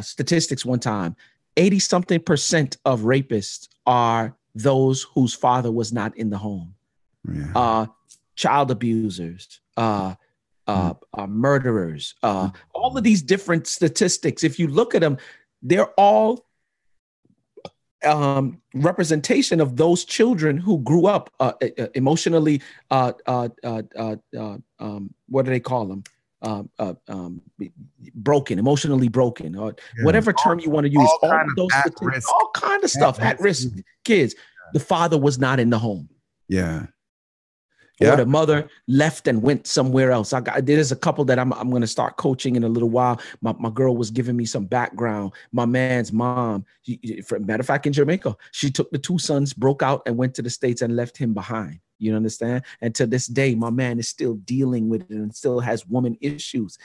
statistics one time. 80-something% of rapists are those whose father was not in the home. Yeah. Child abusers, murderers, all of these different statistics. If you look at them, they're all representation of those children who grew up emotionally, what do they call them? Broken, emotionally broken, or whatever term you want to use. All kind of stuff, at-risk kids. The father was not in the home. Yeah. Or the mother left and went somewhere else. There's a couple that I'm going to start coaching in a little while. My girl was giving me some background. My man's mom, matter of fact, in Jamaica, she took the two sons, broke out, and went to the States and left him behind. You understand? And to this day, my man is still dealing with it and still has woman issues.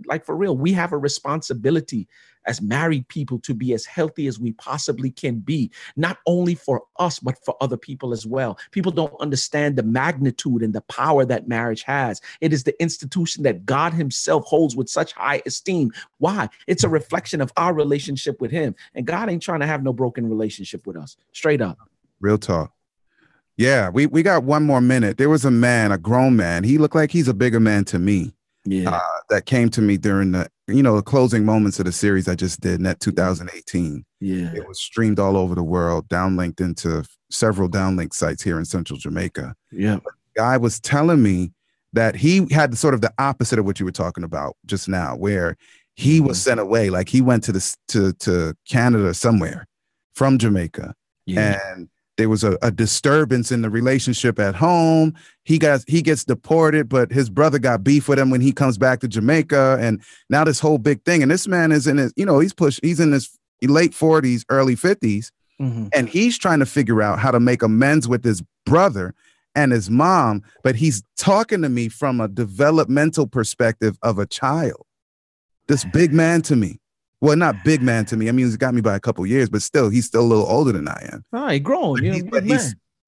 Like, for real, we have a responsibility as married people to be as healthy as we possibly can be, not only for us, but for other people as well. People don't understand the magnitude and the power that marriage has. It is the institution that God himself holds with such high esteem. Why? It's a reflection of our relationship with him. And God ain't trying to have no broken relationship with us. Straight up. Real talk. Yeah, we got one more minute. There was a man, a grown man. He looked like he's a bigger man to me. Yeah. That came to me during the closing moments of the series I just did in that 2018. Yeah. It was streamed all over the world, downlinked into several downlink sites here in central Jamaica. Yeah. Guy was telling me that he had sort of the opposite of what you were talking about just now, where he was sent away, like he went to Canada somewhere from Jamaica, and there was a disturbance in the relationship at home. He gets deported, but his brother got beef with him when he comes back to Jamaica, and now this whole big thing. And this man is in his, he's in his late 40s, early 50s, and he's trying to figure out how to make amends with his brother and his mom, but he's talking to me from a developmental perspective of a child. This big man to me. Well, not big man to me. I mean, he's got me by a couple years, but still, he's still a little older than I am. Oh, he grown.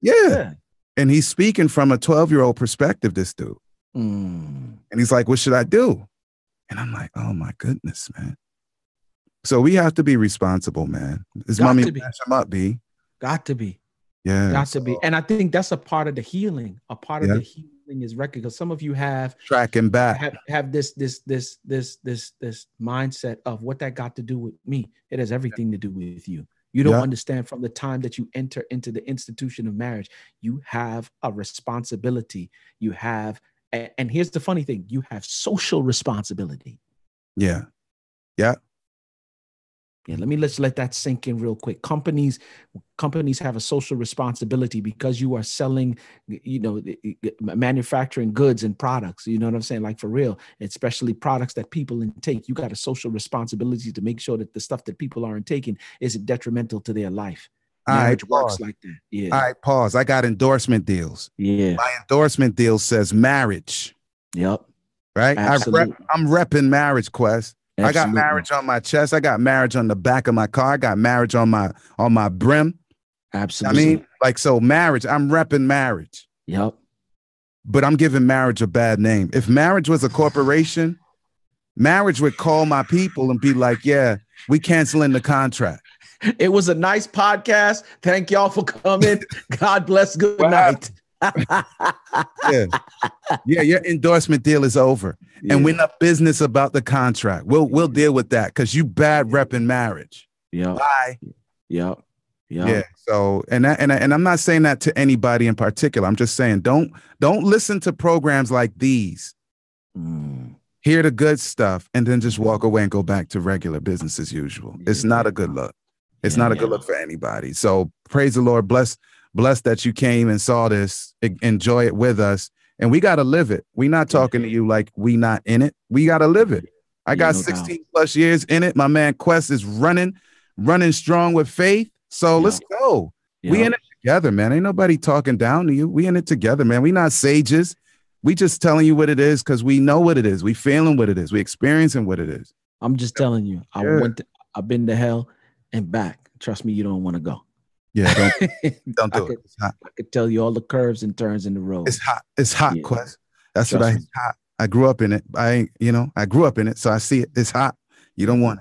Yeah. And he's speaking from a 12-year-old perspective, this dude. And he's like, what should I do? And I'm like, oh my goodness, man. So we have to be responsible, man. His mommy match him up, B. Got to be. Yeah. Got to be. And I think that's a part of the healing. A part of the healing is record, because some of you have tracking back. Have this mindset of what that got to do with me. It has everything to do with you. You don't understand from the time that you enter into the institution of marriage, you have a responsibility. You have, and here's the funny thing, you have social responsibility. Yeah. Yeah, let that sink in real quick. Companies have a social responsibility because you are selling, manufacturing goods and products. You know what I'm saying? Like for real, especially products that people intake. You got a social responsibility to make sure that the stuff that people are intaking isn't detrimental to their life. Marriage works like that. Yeah. All right, pause. I got endorsement deals. Yeah. My endorsement deal says marriage. Yep. Right? Absolutely. I'm repping Marriage Quest. Absolutely. I got marriage on my chest. I got marriage on the back of my car. I got marriage on my brim. Absolutely. I mean, like, so marriage, I'm repping marriage. Yep. But I'm giving marriage a bad name. If marriage was a corporation, marriage would call my people and be like, yeah, we canceling the contract. It was a nice podcast. Thank y'all for coming. God bless. Good night. Yeah, your endorsement deal is over. And we're not business about the contract. We'll deal with that because you bad repping marriage. Yeah. Bye. Yep. Yeah. So and I'm not saying that to anybody in particular. I'm just saying don't listen to programs like these. Hear the good stuff and then just walk away and go back to regular business as usual. It's not a good look. It's not a good look for anybody. So praise the Lord. Bless that you came and saw this. Enjoy it with us. And we got to live it. We not talking to you like we not in it. We got to live it. I got 16 plus years in it. My man Quest is running strong with faith. So let's go. We in it together, man. Ain't nobody talking down to you. We in it together, man. We not sages. We just telling you what it is because we know what it is. We feeling what it is. We experiencing what it is. I'm just telling you. I've been to hell and back. Trust me, you don't want to go. Yeah, don't do it. It's hot. I could tell you all the curves and turns in the road. It's hot. It's hot, Quest. That's what hot. I grew up in it. I grew up in it, so I see it. It's hot. You don't want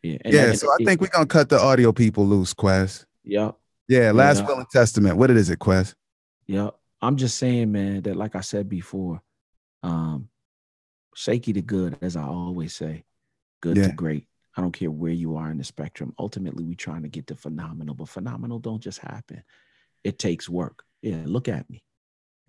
it. Yeah. So I think we're gonna cut the audio people loose, Quest. Yeah. Yeah. Last will and testament. What is it, Quest? Yeah. I'm just saying, man, that like I said before, shaky to good, as I always say, good to great. I don't care where you are in the spectrum. Ultimately, we're trying to get to phenomenal, but phenomenal don't just happen. It takes work. Yeah, look at me.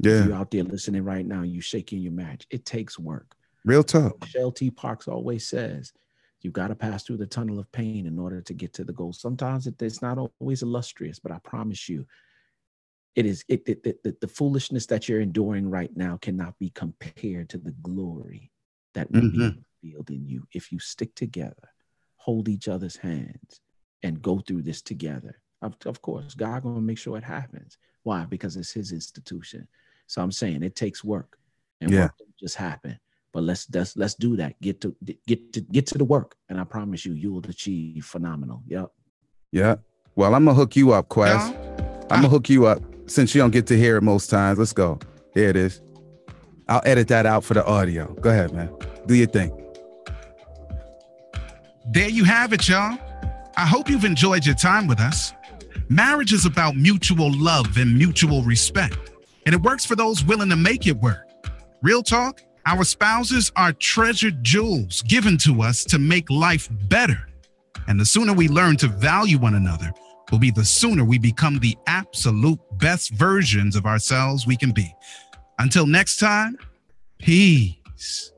Yeah. If you're out there listening right now, you shaking your marriage. It takes work. Real tough. Michelle T. Parks always says, you got to pass through the tunnel of pain in order to get to the goal. Sometimes it's not always illustrious, but I promise you, it is. The foolishness that you're enduring right now cannot be compared to the glory that will be revealed in you if you stick together. Hold each other's hands and go through this together. Of course, God gonna make sure it happens. Why? Because it's His institution. So I'm saying it takes work, and work don't just happen. But let's do that. Get to the work, and I promise you will achieve phenomenal. Yep. Yeah. Well, I'm gonna hook you up, Quest. I'm gonna hook you up since you don't get to hear it most times. Let's go. Here it is. I'll edit that out for the audio. Go ahead, man. Do your thing. There you have it, y'all. I hope you've enjoyed your time with us. Marriage is about mutual love and mutual respect, and it works for those willing to make it work. Real talk, Our spouses are treasured jewels given to us to make life better. And the sooner we learn to value one another will be the sooner we become the absolute best versions of ourselves we can be. Until next time, peace.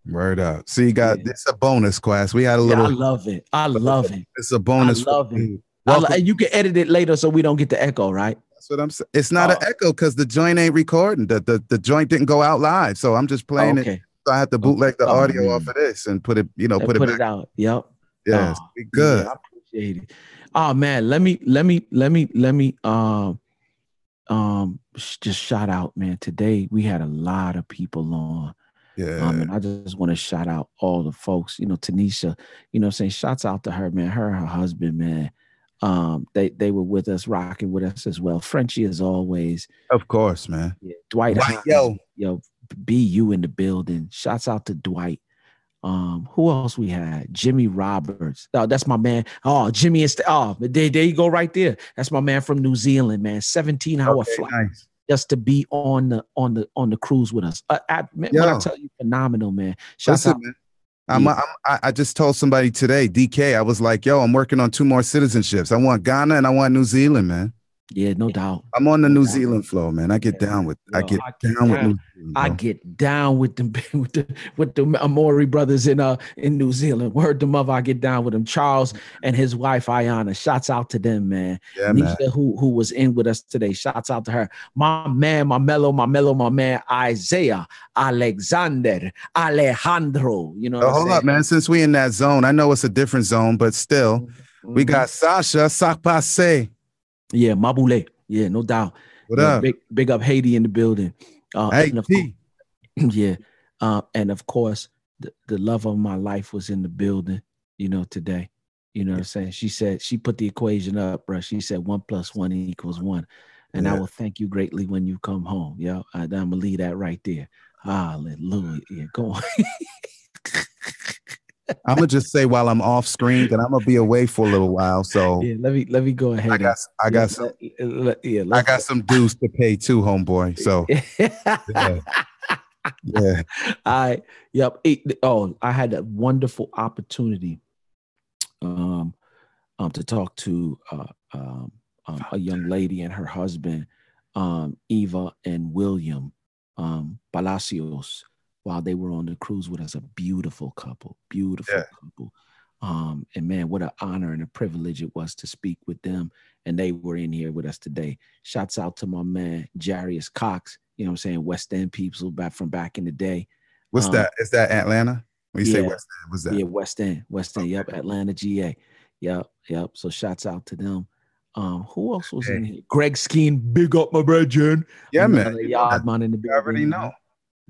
Word up. See, you got this a bonus class. We had a little. I love it. I love it. It's a bonus. I love it. And you can edit it later so we don't get the echo, right? That's what I'm saying. It's not an echo because the joint ain't recording. The joint didn't go out live. So I'm just playing it. So I have to bootleg the audio off of this and put it, put it out. Yep. Yes. Good. Yeah, I appreciate it. Oh man, let me just shout out, man. Today we had a lot of people on. Yeah. And I just want to shout out all the folks, Tanisha, saying shouts out to her, man, her husband, man. They were with us, rocking with us as well. Frenchie as always. Of course, man. Yeah, Dwight, yo, be you in the building. Shouts out to Dwight. Who else we had? Jimmy Roberts. Oh, that's my man. Oh, Jimmy is there you go right there. That's my man from New Zealand, man. 17-hour flight. Nice. Just to be on the cruise with us. When I tell you, phenomenal, man. Shouts out. Man. I just told somebody today, DK, I was like, yo, I'm working on 2 more citizenships. I want Ghana and I want New Zealand, man. Yeah, no doubt. I'm on the New Zealand flow, man. I get down with New Zealand. I get down with them with the Amori brothers in New Zealand. Word to mother, I get down with them. Charles and his wife Ayana. Shouts out to them, man. Yeah, Nisha, man. who was in with us today. Shouts out to her. My man, my man, Isaiah, Alexander, Alejandro. Hold up, man. Since we in that zone, I know it's a different zone, but still, we got Sasha SuckaZ. Yeah, Mabule. Yeah, no doubt. What up? Big up Haiti in the building. Hey, and of course, the love of my life was in the building, today. You know what I'm saying? She said, she put the equation up, bro. She said 1 + 1 = 1. And I will thank you greatly when you come home. Yeah, I'm going to leave that right there. Hallelujah. Yeah, go on. I'm gonna just say while I'm off screen that I'm gonna be away for a little while. So yeah, let me go ahead. I got some dues to pay too, homeboy. So yeah. I had a wonderful opportunity to talk to a young lady and her husband, Eva and William Palacios, while they were on the cruise with us. A beautiful couple. And man, what an honor and a privilege it was to speak with them. And they were in here with us today. Shouts out to my man, Jarius Cox, West End people back in the day. What's that? Is that Atlanta? When you say West End, what's that? Yeah, West End. Okay. Yep, Atlanta, GA. Yep. So shouts out to them. Who else was in here? Greg Skeen, big up my brethren. Yeah, man. Yardman in the building. I already know.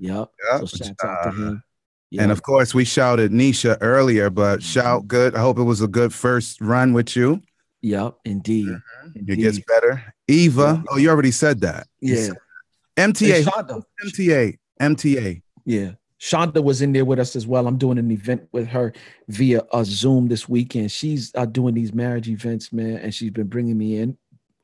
Yep. So shouts out to him. Yep. And of course, we shouted Nisha earlier, but shout good. I hope it was a good first run with you. Yep, indeed. It gets better. Eva. Oh, you already said that. Yeah. MTA. Yeah. Shonda was in there with us as well. I'm doing an event with her via Zoom this weekend. She's doing these marriage events, man, and she's been bringing me in.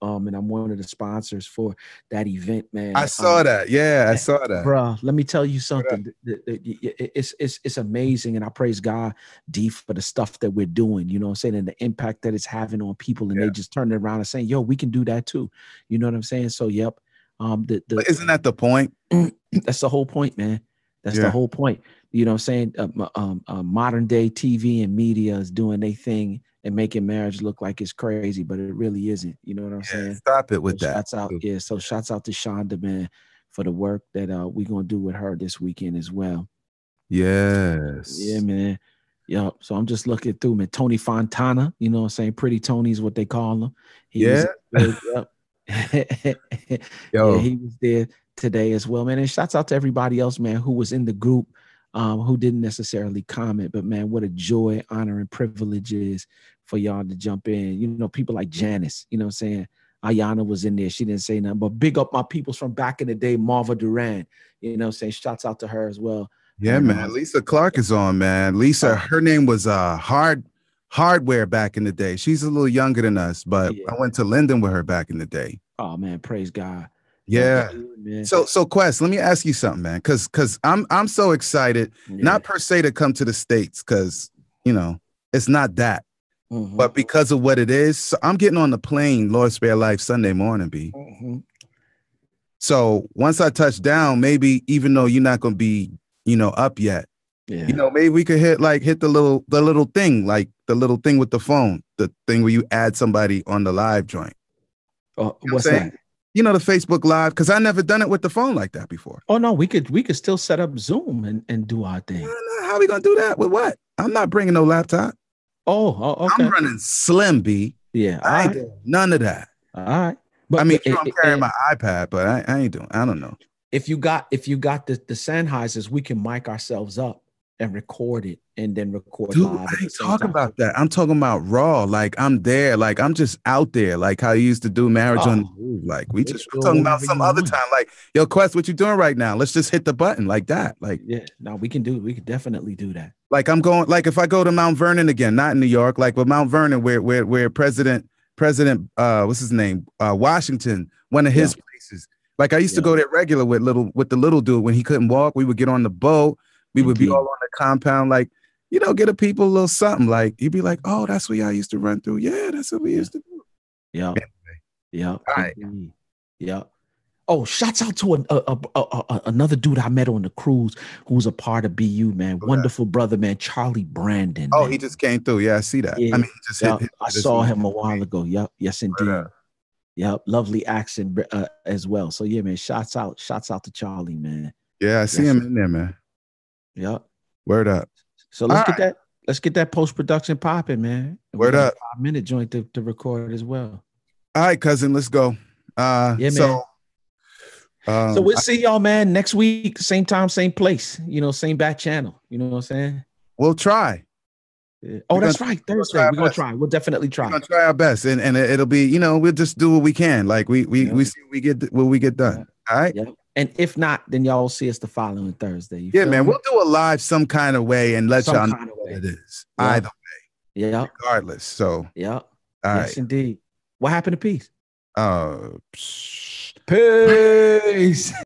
And I'm one of the sponsors for that event, man. I saw that. Yeah, I saw that. Bro, let me tell you something. It's amazing. And I praise God, D, for the stuff that we're doing, you know what I'm saying? And the impact that it's having on people. And they just turn it around and saying, yo, we can do that too. You know what I'm saying? So, yep. Isn't that the point? That's the whole point, man. That's the whole point. You know what I'm saying? Modern day TV and media is doing their thing and making marriage look like it's crazy, but it really isn't. You know what I'm saying? Stop it with that. Shouts out, so shouts out to Shonda, man, for the work that we're gonna do with her this weekend as well. Yes. Yeah, man. Yep. So I'm just looking through, man. Tony Fontana, you know what I'm saying? Pretty Tony is what they call him. He was there today as well, man. And shouts out to everybody else, man, who was in the group, who didn't necessarily comment, but man, what a joy, honor, and privilege is for y'all to jump in. You know, people like Janice, you know what I'm saying? Ayana was in there. She didn't say nothing, but big up my peoples from back in the day, Marva Duran, you know what I'm saying? Shouts out to her as well. Yeah, man. Lisa Clark is on, man. Lisa, her name was Hardware back in the day. She's a little younger than us, but I went to Linden with her back in the day. Oh, man, praise God. Yeah. Man. So Quest, let me ask you something, man. Cause I'm so excited, not per se to come to the States, because it's not that. But because of what it is, so I'm getting on the plane, Lord spare life, Sunday morning, B. So once I touch down, maybe even though you're not gonna be, up yet, maybe we could hit the little thing, like the little thing with the phone, the thing where you add somebody on the live joint. What's that? The Facebook Live, because I never done it with the phone like that before. Oh no, we could still set up Zoom and do our thing. How are we gonna do that? With what? I'm not bringing no laptop. Oh, okay. I'm running slim, B. Yeah, I ain't doing none of that. All right. But I'm carrying my iPad, but I ain't doing. I don't know. If you got the Sennheisers, we can mic ourselves up and record it, and then record Dude, live. I ain't talking about that. I'm talking about raw. Like I'm there. Like I'm just out there. Like how you used to do Marriage on the Move. Like I'm talking about some other time. Like, yo, Quest, what you doing right now? Let's just hit the button like that. Like, yeah, no, we can definitely do that. Like I'm going. Like if I go to Mount Vernon again, not in New York, like with Mount Vernon, where President what's his name, Washington, one of his places. Like I used to go there regular with the little dude when he couldn't walk. We would get on the boat. We would be all on the compound, like, get a people a little something. Like he'd be like, "Oh, that's what y'all used to run through." Yeah, that's what we used to do. Yeah, anyway. Yeah, all right. Yeah. Oh, shouts out to another dude I met on the cruise who's a part of BU, man. Wonderful brother, man. Charlie Brandon. Oh, man. he just came through. Yeah, I see that. Yeah. I mean, he just hit I saw him a while ago. Yep. Yes, indeed. Yep. Lovely accent as well. So yeah, man. Shouts out to Charlie, man. Yeah, I see him in there, man. Yep. Word up. So let's get that post-production popping, man. Word up. 5-minute joint to record as well. All right, cousin, let's go. Man. So we'll see y'all, man, next week, same time, same place, same bat channel. You know what I'm saying? We'll try. Yeah. Oh, that's right. Thursday. We're gonna try. We'll definitely try. We're gonna try our best. And it'll be, we'll just do what we can. Like we see what we get done. All right. Yeah. And if not, then y'all will see us the following Thursday. Yeah, man. We'll do a live some kind of way and let y'all know what it is. Yeah. Either way. Yeah. Regardless. So yeah. All yes, right. Indeed. What happened to peace? Peace.